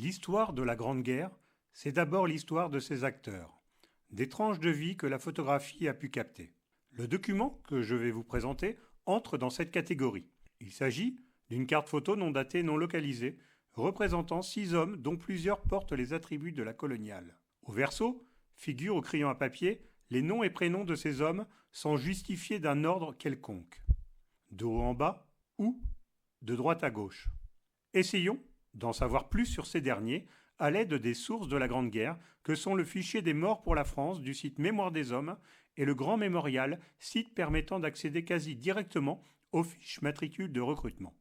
L'histoire de la Grande Guerre, c'est d'abord l'histoire de ses acteurs, des tranches de vie que la photographie a pu capter. Le document que je vais vous présenter entre dans cette catégorie. Il s'agit d'une carte photo non datée, non localisée, représentant 6 hommes dont plusieurs portent les attributs de la coloniale. Au verso, figurent au crayon à papier les noms et prénoms de ces hommes sans justifier d'un ordre quelconque. De haut en bas ou de droite à gauche. Essayons d'en savoir plus sur ces derniers à l'aide des sources de la Grande Guerre que sont le fichier des morts pour la France du site Mémoire des Hommes et le Grand Mémorial, site permettant d'accéder quasi directement aux fiches matricules de recrutement.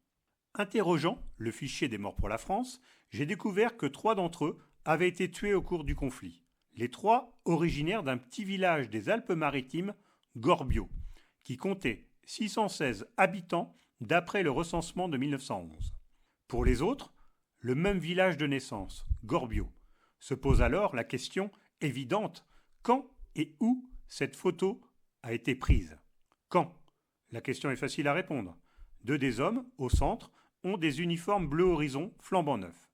Interrogeant le fichier des morts pour la France, j'ai découvert que 3 d'entre eux avaient été tués au cours du conflit. Les 3 originaires d'un petit village des Alpes-Maritimes, Gorbio, qui comptait 616 habitants d'après le recensement de 1911. Pour les autres, le même village de naissance, Gorbio. Se pose alors la question évidente, quand et où cette photo a été prise? Quand? La question est facile à répondre. 2 des hommes, au centre, ont des uniformes bleu horizon flambant neufs.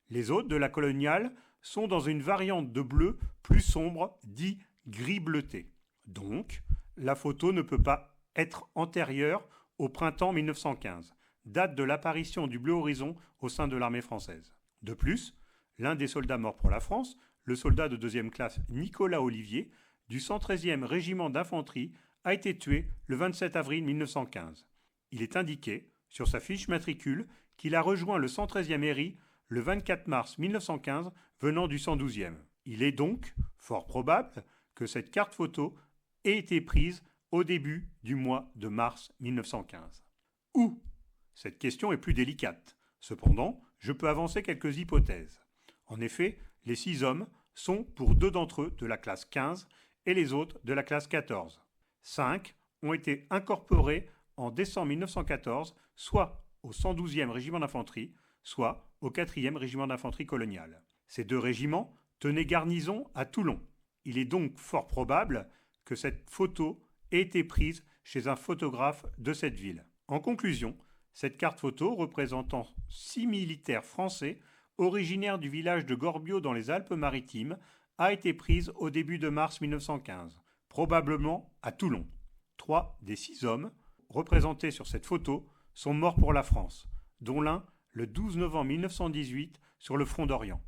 Les autres, de la coloniale, sont dans une variante de bleu plus sombre, dit gris bleuté. Donc, la photo ne peut pas être antérieure au printemps 1915, date de l'apparition du bleu horizon au sein de l'armée française. De plus, l'un des soldats morts pour la France, le soldat de 2e classe Nicolas Olivier, du 113e régiment d'infanterie, a été tué le 27 avril 1915. Il est indiqué, sur sa fiche matricule, qu'il a rejoint le 113e ERI le 24 mars 1915 venant du 112e. Il est donc fort probable que cette carte photo ait été prise au début du mois de mars 1915. Où? Cette question est plus délicate. Cependant, je peux avancer quelques hypothèses. En effet, les 6 hommes sont pour 2 d'entre eux de la classe 15 et les autres de la classe 14. 5 ont été incorporés en décembre 1914, soit au 112e régiment d'infanterie, soit au 4e régiment d'infanterie coloniale. Ces 2 régiments tenaient garnison à Toulon. Il est donc fort probable que cette photo ait été prise chez un photographe de cette ville. En conclusion, cette carte photo représentant 6 militaires français originaires du village de Gorbio dans les Alpes-Maritimes a été prise au début de mars 1915, probablement à Toulon. 3 des 6 hommes représentés sur cette photo sont morts pour la France, dont l'un le 12 novembre 1918 sur le front d'Orient.